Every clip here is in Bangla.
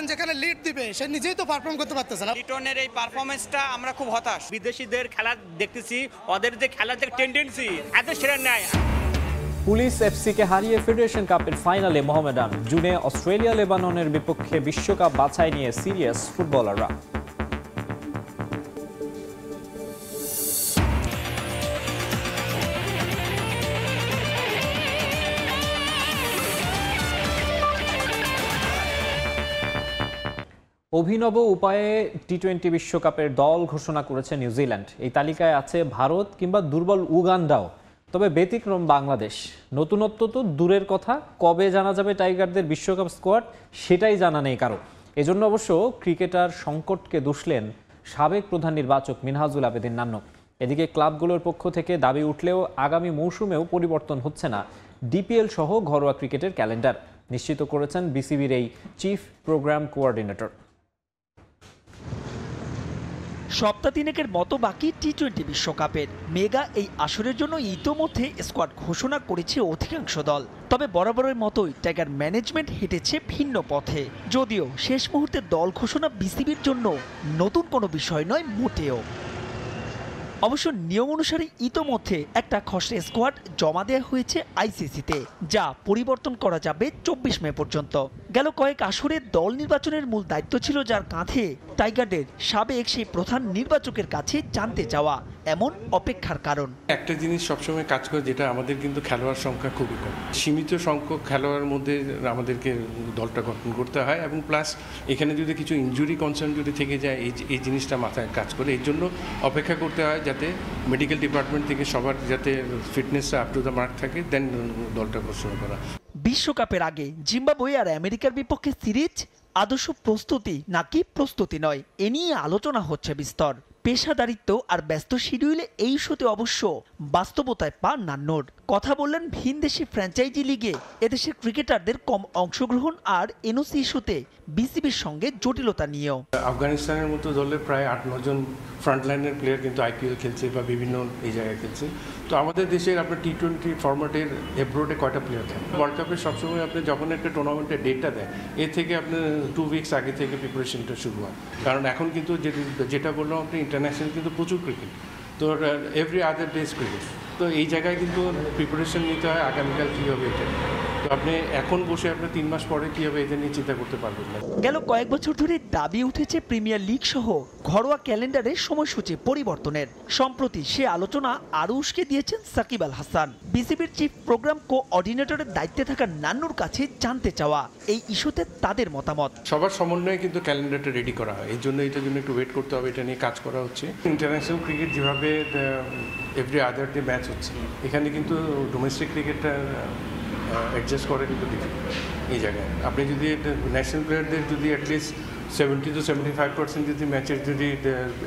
যেখানে লিড দিবে সে নিজেই তো পারফর্ম করতে পারতেছে না। লিটনের এই পারফরমেন্সটা আমরা খুব হতাশ। বিদেশিদের খেলা দেখতেছি, ওদের যে খেলার যে টেন্ডেন্সি এত সেরা নাই। পুলিশ এফসিকে হারিয়ে ফেডারেশন কাপের ফাইনালে মোহামেডান। জুনে অস্ট্রেলিয়া লেবাননের বিপক্ষে বিশ্বকাপ বাছাই নিয়ে সিরিয়াস ফুটবলাররা। অভিনব উপায়ে টি-20 বিশ্বকাপের দল ঘোষণা করেছে নিউজিল্যান্ড। এই তালিকায় আছে ভারত কিংবা দুর্বল উগান্ডাও। তবে ব্যতিক্রম বাংলাদেশ। নতুনত্ব তো দূরের কথা, কবে জানা যাবে টাইগারদের বিশ্বকাপ স্কোয়াড সেটাই জানা নেই কারো। এজন্য অবশ্য ক্রিকেটার সংকটকে দুষলেন সাবেক প্রধান নির্বাচক মিনহাজুল আবেদিন নান্নু। এদিকে ক্লাবগুলোর পক্ষ থেকে দাবি উঠলেও আগামী মৌসুমেও পরিবর্তন হচ্ছে না ডিপিএল সহ ঘরোয়া ক্রিকেটের ক্যালেন্ডার, নিশ্চিত করেছেন বিসিবির এই চিফ প্রোগ্রাম কোঅর্ডিনেটর। সপ্তাহ তিনেকের মতো বাকি টি-20 বিশ্বকাপের মেগা এই আসরের জন্য ইতোমধ্যে স্কোয়াড ঘোষণা করেছে অধিকাংশ দল। তবে বরাবরের মতোই টাইগার ম্যানেজমেন্ট হেঁটেছে ভিন্ন পথে। যদিও শেষ মুহূর্তে দল ঘোষণা বিসিবির জন্য নতুন কোনো বিষয় নয় মোটেও। অবশ্য নিয়ম অনুসারে ইতোমধ্যে একটা খসড়া স্কোয়াড জমা দেওয়া হয়েছে আইসিসিতে, যা পরিবর্তন করা যাবে 24 মে পর্যন্ত। গেল কয়েক আসরে দল নির্বাচনের মূল দায়িত্ব ছিল যার কাঁধে টাইগারদের সাবেক সেই প্রধান নির্বাচকের কাছে জানতে চাওয়া এমন অপেক্ষার কারণ। একটা জিনিস সবসময় কাজ করে, যেটা আমাদের কিন্তু খেলোয়াড় সংখ্যা খুবই কম, সীমিত সংখ্যক খেলোয়াড়ের মধ্যে আমাদেরকে দলটা গঠন করতে হয়, এবং প্লাস এখানে যদি কিছু ইনজুরি কনসার্ন যদি থেকে যায় এই জিনিসটা মাথায় কাজ করে। এই জন্য অপেক্ষা করতে হয় যাতে মেডিকেল ডিপার্টমেন্ট থেকে সবার যাতে ফিটনেসটা আপ টু দ্য মার্ক থাকে, দেন দলটা ঘোষণা করা। বিশ্বকাপের আগে জিম্বাবুয়ে আর আমেরিকার বিপক্ষে সিরিজ আদর্শ প্রস্তুতি নাকি প্রস্তুতি নয়, এ নিয়ে আলোচনা হচ্ছে বিস্তর। পেশাদারিত্ব আর ব্যস্ত শিডিউলে এই ইস্যুতে অবশ্য বাস্তবতায় পা নান্নর। কথা বললেন ভিনদেশি ফ্র্যাঞ্চাইজি লিগে এদেশের ক্রিকেটারদের কম অংশগ্রহণ আর এনওসি ইস্যুতে বিসিবির সঙ্গে জটিলতা নিয়েও। আফগানিস্তানের মতো দলের প্রায় 8-9 জন ফ্রন্টলাইনের প্লেয়ার কিন্তু আইপিএল খেলছে বা বিভিন্ন এই জায়গায় খেলছে। তো আমাদের দেশের আপনার টি-20 ফরম্যাটের এব্রোডে কয়টা প্লেয়ার থাকে? ওয়ার্ল্ড কাপে সবসময় আপনি যখন একটা টুর্নামেন্টের ডেটটা দেয়, এর থেকে আপনার 2 উইকস আগে থেকে প্রিপারেশনটা শুরু হয়। কারণ এখন কিন্তু যেটা বললাম আপনি, ইন্টারন্যাশনাল কিন্তু প্রচুর ক্রিকেট, তো এভরি আদার ডেজ ক্রিকেট। তো এই জায়গায় কিন্তু প্রিপারেশন নিতে হয় আগামীকাল কী হবে এটা। তো আপনি এখন বসে আপনি 3 মাস পরে কী হবে এটা নিয়ে চিন্তা করতে পারবেন না। গেল কয়েক বছর ধরে দাবি উঠেছে প্রিমিয়ার লিগ সহ ঘরোয়া ক্যালেন্ডারের সময়সূচি পরিবর্তনের। সম্প্রতি সে আলোচনা আরও উস্কে দিয়েছেন সাকিব আল হাসান। বিসিবির চিফ প্রোগ্রাম কোঅর্ডিনেটরের দায়িত্বে থাকা নান্নুর কাছে জানতে চাওয়া এই ইস্যুতে তাদের মতামত। সবার সমন্বয়ে কিন্তু ক্যালেন্ডারটা রেডি করা হয়, এই জন্য এটার জন্য একটু ওয়েট করতে হবে, এটা নিয়ে কাজ করা হচ্ছে। ইন্টারন্যাশনাল ক্রিকেট যেভাবে এভরি আদার ডে ম্যাচ হচ্ছে, এখানে কিন্তু ডোমেস্টিক ক্রিকেটটা অ্যাডজাস্ট করে কিন্তু ডিফিকাল্ট। এই জায়গায় আপনি যদি ন্যাশনাল প্লেয়ারদের যদি অ্যাটলিস্ট 70 to 75% যদি ম্যাচের যদি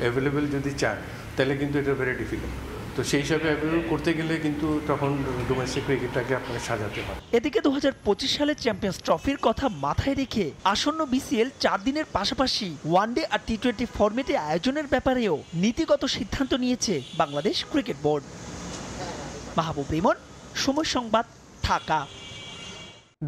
অ্যাভেলেবেল যদি চান, তাহলে কিন্তু এটা ভেরি ডিফিকাল্ট। তো সেই হিসাবে অ্যাভেলেবল করতে গেলে কিন্তু তখন ডোমেস্টিক ক্রিকেটটাকে আপনাকে সাজাতে হয়। এদিকে 2025 সালের চ্যাম্পিয়ন্স ট্রফির কথা মাথায় রেখে আসন্ন বিসিএল 4 দিনের পাশাপাশি ওয়ানডে আর টি-20 ফরম্যাটে আয়োজনের ব্যাপারেও নীতিগত সিদ্ধান্ত নিয়েছে বাংলাদেশ ক্রিকেট বোর্ড। মাহবুব রিমন, সময় সংবাদ, ঢাকা।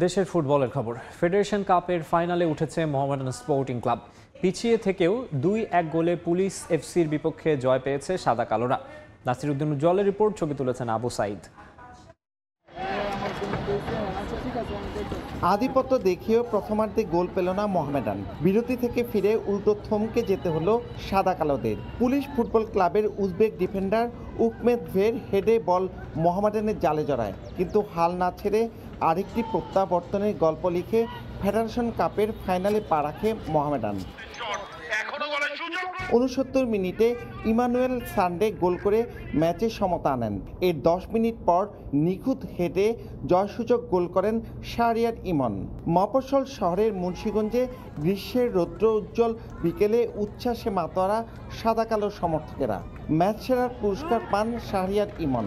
দেশের ফুটবলের খবর। ফেডারেশন কাপের ফাইনালে উঠেছে মোহামেডান স্পোর্টিং ক্লাব। পিছিয়ে থেকেও 2-1 গোলে পুলিশ এফসির বিপক্ষে জয় পেয়েছে সাদা কালোরা। নাসির উদ্দিন উজ্জ্বলের রিপোর্ট, ছবি তুলেছেন আবু সাইদ। আধিপত্য দেখিয়েও প্রথমার্ধে গোল পেল না মোহামেডান। বিরতি থেকে ফিরে উল্টো থমকে যেতে হলো সাদা কালোদের। পুলিশ ফুটবল ক্লাবের উজবেক ডিফেন্ডার উকমেদভের হেডে বল মোহামেডানের জালে জড়ায়, কিন্তু হাল না ছেড়ে আরেকটি প্রত্যাবর্তনের গল্প লিখে ফেডারেশন কাপের ফাইনালে পা রাখে মোহামেডান। 69 মিনিটে ইমানুয়েল সানডে গোল করে ম্যাচে সমতা আনেন। এর 10 মিনিট পর নিখুঁত হেডে জয়সূচক গোল করেন শাহরিয়ার ইমন। মফস্বল শহরের মুন্সিগঞ্জে গ্রীষ্মের রৌদ্র উজ্জ্বল বিকেলে উচ্ছ্বাসে মাতোয়ারা সাদা কালো সমর্থকেরা। ম্যাচ সেরার পুরস্কার পান শাহরিয়ার ইমন।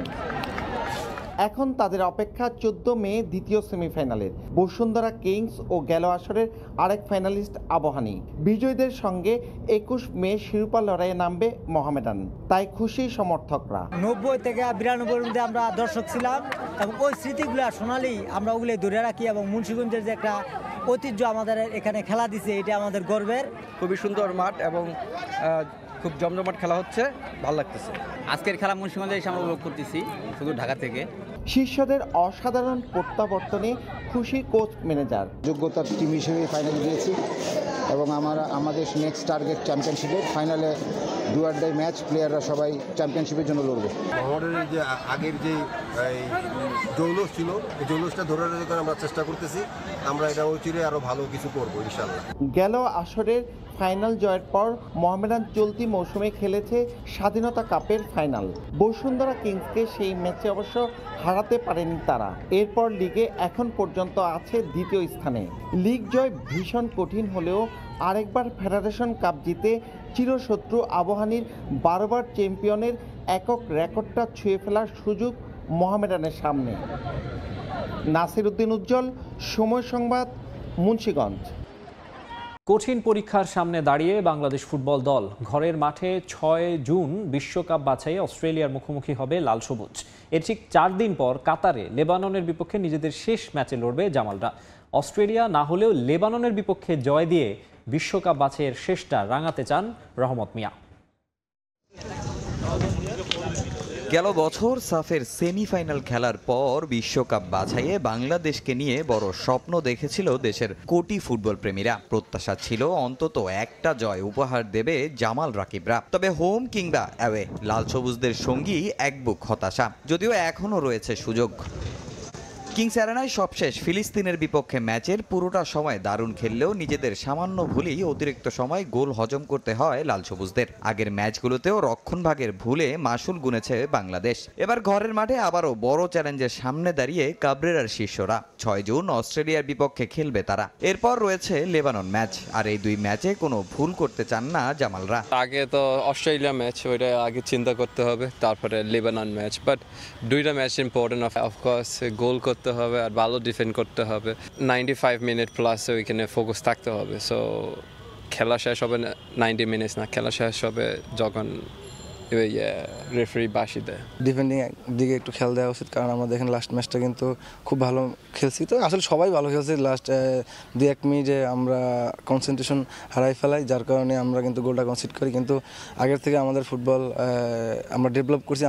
এখন তাদের অপেক্ষা 14 মে দ্বিতীয় সেমিফাইনালের। বসুন্ধরা কিংস ও গেল আসরের আরেক ফাইনালিস্ট আবাহনী। বিজয়ীদের সঙ্গে 21 মে শিরোপা লড়াইয়ে নামবে মোহামেডান। তাই খুশি সমর্থকরা। 90 থেকে 92-এর মধ্যে আমরা দর্শক ছিলাম এবং ওই স্মৃতিগুলো সোনালি আমরা ওগুলো ধরে রাখি, এবং মুন্সিগঞ্জের যে একটা ঐতিহ্য আমাদের এখানে খেলা দিছে, এটা আমাদের গর্বের। খুবই সুন্দর মাঠ এবং খুব জমজমাট খেলা হচ্ছে, ভালো লাগতেছে। আজকের খেলা মুন্সিগঞ্জে এসে আমরা উপভোগ করতেছি শুধু ঢাকা থেকে। শিষ্যদের অসাধারণ প্রত্যাবর্তনে খুশি কোচ ম্যানেজার। যোগ্যতার টিম হিসেবে ফাইনালে গিয়েছি এবং আমাদের নেক্সট টার্গেট চ্যাম্পিয়নশিপে। ফাইনালে ডু অর ডাই ম্যাচ, প্লেয়াররা সবাই চ্যাম্পিয়নশিপের জন্য লড়বে। আমাদের যে আগের যে জৌলুস ছিল, এই জৌলুসটা ধরে রাখার আমরা চেষ্টা করতেছি। আমরা এটা অচিরে আরও ভালো কিছু করবো ইনশাল্লাহ। গেল আসরের ফাইনাল জয়ের পর মোহামেডান চলতি মৌসুমে খেলেছে স্বাধীনতা কাপের ফাইনাল। বসুন্ধরা কিংসকে সেই ম্যাচে অবশ্য হারাতে পারেনি তারা। এরপর লিগে এখন পর্যন্ত আছে দ্বিতীয় স্থানে। লিগ জয় ভীষণ কঠিন হলেও আরেকবার ফেডারেশন কাপ জিতে চিরশত্রু আবাহনীর 12 বার চ্যাম্পিয়নের একক রেকর্ডটা ছুঁয়ে ফেলার সুযোগ মোহামেডানের সামনে। নাসির উদ্দিন উজ্জ্বল, সময় সংবাদ, মুন্সিগঞ্জ। কঠিন পরীক্ষার সামনে দাঁড়িয়ে বাংলাদেশ ফুটবল দল ঘরের মাঠে 6 জুন বিশ্বকাপ বাছাইয়ে অস্ট্রেলিয়ার মুখোমুখি হবে লাল সবুজ। এর ঠিক 4 দিন পর কাতারে লেবাননের বিপক্ষে নিজেদের শেষ ম্যাচে লড়বে জামালরা। অস্ট্রেলিয়া না হলেও লেবাননের বিপক্ষে জয় দিয়ে বিশ্বকাপ বাছাইয়ের শেষটা রাঙাতে চান রহমত মিয়া। গেল বছর সাফের সেমিফাইনাল খেলার পর বিশ্বকাপ বাছাইয়ে বাংলাদেশকে নিয়ে বড় স্বপ্ন দেখেছিল দেশের কোটি ফুটবল প্রেমীরা। প্রত্যাশা ছিল অন্তত একটা জয় উপহার দেবে জামাল রাকিবরা। তবে হোম কিংবা অ্যাওয়ে লাল সবুজদের সঙ্গী এক বুক হতাশা, যদিও এখনও রয়েছে সুযোগ। কিংস অ্যারেনায় সবশেষ ফিলিস্তিনের বিপক্ষে ম্যাচের পুরোটা সময় দারুণ খেললেও নিজেদের সামান্য ভুলেই অতিরিক্ত সময় গোল হজম করতে হয় লাল সবুজদের। আগের ম্যাচগুলোতেও রক্ষণভাগের ভুলে মাসুল গুনেছে বাংলাদেশ। এবার ঘরের মাঠে আবারও বড় চ্যালেঞ্জের সামনে দাঁড়িয়ে কাবরেরার শিষ্যরা। 6 জুন অস্ট্রেলিয়ার বিপক্ষে খেলবে তারা। এরপর রয়েছে লেবানন ম্যাচ, আর এই দুই ম্যাচে কোনো ভুল করতে চান না জামালরা। আগে তো অস্ট্রেলিয়া ম্যাচ, ওইটা আগে চিন্তা করতে হবে, তারপরে লেবানন ম্যাচ। বাট দুইটা ম্যাচ ইম্পর্টেন্ট, অফকোর্স গোল করতে হবে আর ভালো ডিফেন্ড করতে হবে। 95 মিনিট প্লাস ওইখানে ফোকাস থাকতে হবে। সো খেলা শেষ হবে 90 মিনিটস না, খেলা শেষ হবে যখন রেফারি বাঁশি দেয়। ডিফেন্ডিং দিকে একটু খেয়াল দেওয়া উচিত, কারণ আমাদের এখানে লাস্ট ম্যাচটা কিন্তু খুব ভালো খেলছি। তো আসলে সবাই ভালো খেলছি, লাস্ট 2-1 মিনিটে আমরা কনসেন্ট্রেশন হারাই ফেলাই, যার কারণে আমরা কিন্তু গোলটা কনসিড করি। কিন্তু আগের থেকে আমাদের ফুটবল আমরা ডেভেলপ করছি।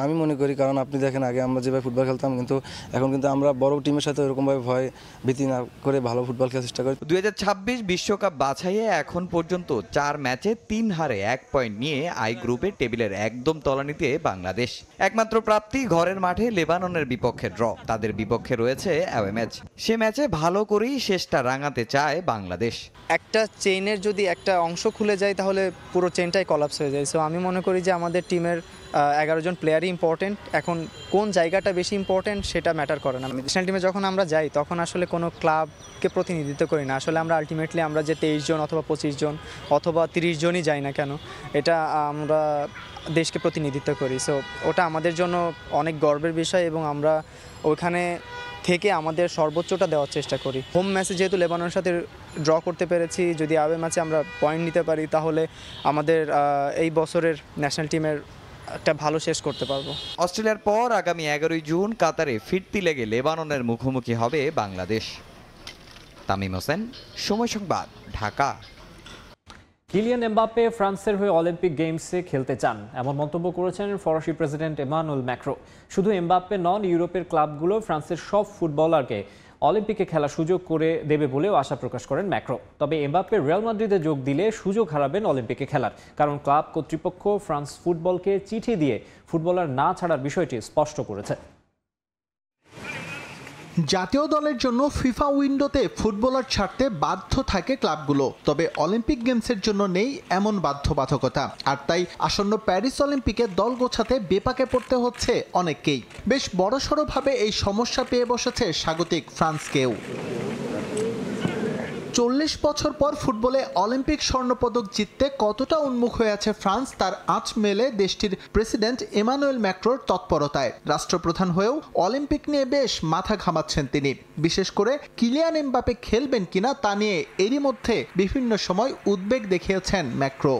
আমি মনে করি, কারণ আপনি দেখেন আগে আমরা যেভাবে ফুটবল খেলতাম, কিন্তু এখন কিন্তু আমরা বড় টিমের সাথে ওরকমভাবে ভয় ভীতি না করে ভালো ফুটবল খেলার চেষ্টা করি। 2026 বিশ্বকাপ বাছাইয়ে এখন পর্যন্ত 4 ম্যাচে 3 হারে 1 পয়েন্ট নিয়ে আই গ্রুপে টেবিলের একদম তলানিতে বাংলাদেশ। একমাত্র প্রাপ্তি ঘরের মাঠে লেবাননের বিপক্ষে ড্র। তাদের বিপক্ষে রয়েছে অ্যাওয়ে ম্যাচ। সে ম্যাচে ভালো করেই শেষটা রাঙাতে চায় বাংলাদেশ। একটা চেইনের যদি একটা অংশ খুলে যায় তাহলে পুরো চেইনটাই কলাপস হয়ে যায়। সো আমি মনে করি যে আমাদের টিমের 11 জন প্লেয়ারই ইম্পর্টেন্ট। এখন কোন জায়গাটা বেশি ইম্পর্টেন্ট সেটা ম্যাটার করে না। ন্যাশনাল টিমে যখন আমরা যাই তখন আসলে কোনো ক্লাবকে প্রতিনিধিত্ব করি না। আসলে আমরা আলটিমেটলি আমরা যে 23 জন অথবা 25 জন অথবা 30 জনই যাই না কেন, এটা আমরা দেশকে প্রতিনিধিত্ব করি। সো ওটা আমাদের জন্য অনেক গর্বের বিষয় এবং আমরা ওইখানে থেকে আমাদের সর্বোচ্চটা দেওয়ার চেষ্টা করি। হোম ম্যাচে যেহেতু লেবাননের সাথে ড্র করতে পেরেছি, যদি আওয়ে ম্যাচে আমরা পয়েন্ট নিতে পারি তাহলে আমাদের এই বছরের ন্যাশনাল টিমের একটা ভালো শেষ করতে পারবো। অস্ট্রেলিয়ার পর আগামী 11 জুন কাতারে ফিরতি লেগে লেবাননের মুখোমুখি হবে বাংলাদেশ। তামিম হোসেন, সময় সংবাদ, ঢাকা। কিলিয়ান এমবাপ্পে ফ্রান্সের হয়ে অলিম্পিক গেমসে খেলতে চান, এমন মন্তব্য করেছেন ফরাসি প্রেসিডেন্ট এমানুয়েল ম্যাক্রো। শুধু এমবাপ্পে নন, ইউরোপের ক্লাবগুলো ফ্রান্সের সব ফুটবলারকে অলিম্পিকে খেলার সুযোগ করে দেবে বলেও আশা প্রকাশ করেন ম্যাক্রো। তবে এমবাপ্পে রিয়াল মাদ্রিদে যোগ দিলে সুযোগ হারাবেন অলিম্পিকে খেলার, কারণ ক্লাব কর্তৃপক্ষ ফ্রান্স ফুটবলকে চিঠি দিয়ে ফুটবলার না ছাড়ার বিষয়টি স্পষ্ট করেছে। জাতীয় দলের জন্য ফিফা উইন্ডোতে ফুটবলার ছাড়তে বাধ্য থাকে ক্লাবগুলো, তবে অলিম্পিক গেমসের জন্য নেই এমন বাধ্যবাধকতা। আর তাই আসন্ন প্যারিস অলিম্পিকে দল গোছাতে বেপাকে পড়তে হচ্ছে অনেককেই। বেশ বড়সড়ভাবে এই সমস্যা পেয়ে বসেছে স্বাগতিক ফ্রান্সকেও। 40 বছর পর ফুটবলে অলিম্পিক স্বর্ণপদক জিততে কতটা উন্মুখ হয়ে আছে ফ্রান্স, তার আঁচ মেলে দেশটির প্রেসিডেন্ট এমানুয়েল ম্যাক্রোর তৎপরতায়। রাষ্ট্রপ্রধান হয়েও অলিম্পিক নিয়ে বেশ মাথা ঘামাচ্ছেন তিনি। বিশেষ করে কিলিয়ান এমবাপ্পে খেলবেন কিনা তা নিয়ে এরই মধ্যে বিভিন্ন সময় উদ্বেগ দেখিয়েছেন ম্যাক্রো।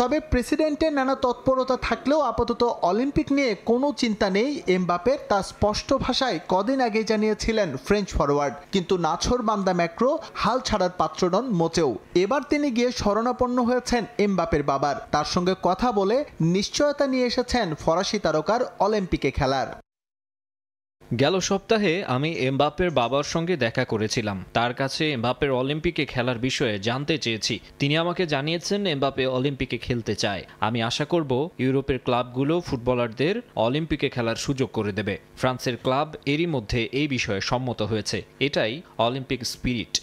তবে প্রেসিডেন্টের নানা তৎপরতা থাকলেও আপাতত অলিম্পিক নিয়ে কোনো চিন্তা নেই এমবাপের, তা স্পষ্ট ভাষায় কদিন আগে জানিয়েছিলেন ফ্রেঞ্চ ফরওয়ার্ড। কিন্তু নাছোড়বান্দা ম্যাক্রো হাল ছাড়ার পাত্র নন মোটেও। এবার তিনি গিয়ে শরণাপন্ন হয়েছেন এমবাপের বাবার, তার সঙ্গে কথা বলে নিশ্চয়তা নিয়ে এসেছেন ফরাসি তারকার অলিম্পিকে খেলার। গেল সপ্তাহে আমি এমবাপ্পের বাবার সঙ্গে দেখা করেছিলাম। তার কাছে এমবাপ্পের অলিম্পিকে খেলার বিষয়ে জানতে চেয়েছি। তিনি আমাকে জানিয়েছেন এমবাপ্পে অলিম্পিকে খেলতে চায়। আমি আশা করব ইউরোপের ক্লাবগুলো ফুটবলারদের অলিম্পিকে খেলার সুযোগ করে দেবে। ফ্রান্সের ক্লাব এরই মধ্যে এই বিষয়ে সম্মত হয়েছে। এটাই অলিম্পিক স্পিরিট।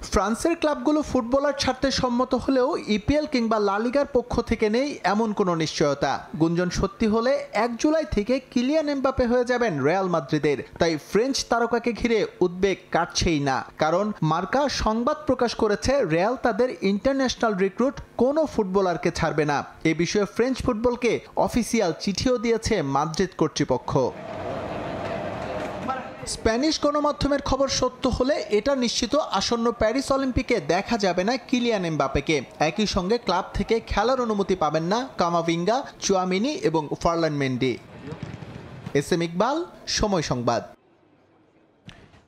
ফ্রান্সের ক্লাবগুলো ফুটবলার ছাড়তে সম্মত হলেও ইপিএল কিংবা লা লিগার পক্ষ থেকে নেই এমন কোনো নিশ্চয়তা। গুঞ্জন সত্যি হলে 1 জুলাই থেকে কিলিয়ান এমবাপ্পে হয়ে যাবেন রিয়াল মাদ্রিদের। তাই ফ্রেঞ্চ তারকাকে ঘিরে উদ্বেগ কাটছেই না, কারণ মার্কা সংবাদ প্রকাশ করেছে রিয়াল তাদের ইন্টারন্যাশনাল রিক্রুট কোনো ফুটবলারকে ছাড়বে না। এ বিষয়ে ফ্রেঞ্চ ফুটবলকে অফিসিয়াল চিঠিও দিয়েছে মাদ্রিদ কর্তৃপক্ষ। স্প্যানিশ গণমাধ্যমের খবর সত্য হলে এটা নিশ্চিত আসন্ন প্যারিস অলিম্পিকে দেখা যাবে না কিলিয়ান এমবাপ্পেকে। একই সঙ্গে ক্লাব থেকে খেলার অনুমতি পাবেন না কামাভিঙ্গা, চুয়ামিনি এবং ফার্লান মেন্ডি। এসএম ইকবাল, সময় সংবাদ।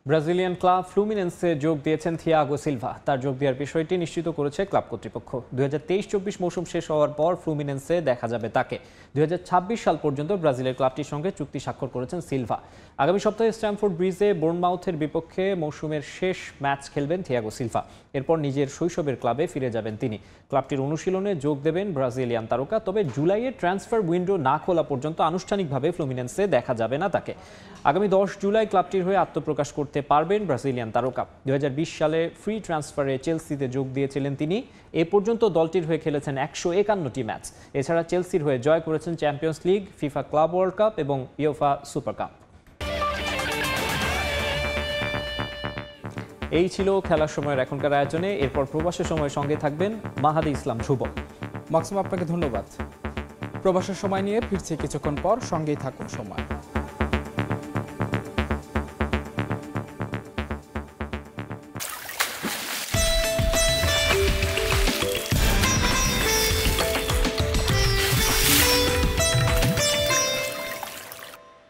ব্রাজিলিয়ান ক্লাব ফ্লুমিনেন্সে যোগ দিয়েছেন থিয়াগো সিলভা। তার যোগ দেওয়ার বিষয়টি নিশ্চিত করেছে ক্লাব কর্তৃপক্ষ। 2023-24 মৌসুম শেষ হওয়ার পর ফ্লুমিনেন্সে দেখা যাবে তাকে। 2026 সাল পর্যন্ত ব্রাজিলের ক্লাবটির সঙ্গে চুক্তি স্বাক্ষর করেছেন সিলভা। আগামী সপ্তাহে স্ট্যামফোর্ড ব্রিজে বোর্নমাউথের বিপক্ষে মৌসুমের শেষ ম্যাচ খেলবেন থিয়াগো সিলভা। এরপর নিজের শৈশবের ক্লাবে ফিরে যাবেন তিনি। ক্লাবটির অনুশীলনে যোগ দেবেন ব্রাজিলিয়ান তারকা। তবে জুলাইয়ে ট্রান্সফার উইন্ডো না খোলা পর্যন্ত আনুষ্ঠানিকভাবে ফ্লুমিনেন্সে দেখা যাবে না তাকে। আগামী 10 জুলাই ক্লাবটির হয়ে আত্মপ্রকাশ করতে পারবেন ব্রাজিলিয়ান তারকা। 2020 সালে ফ্রি ট্রান্সফারে চেলসিতে যোগ দিয়েছিলেন তিনি। এ পর্যন্ত দলটির হয়ে খেলেছেন 151টি ম্যাচ। এছাড়া চেলসির হয়ে জয় করেছেন champions league, FIFA club world cup এবং ইউফা সুপার কাপ। এই ছিল খেলার সময়ের এখনকার আয়োজনে। এরপর প্রবাসের সময় সঙ্গে থাকবেন মাহাদি ইসলাম শুভ। মাকসুম, আপনাকে ধন্যবাদ। প্রবাসের সময় নিয়ে ফিরছি কিছুক্ষণ পর, সঙ্গেই থাকুন সময়।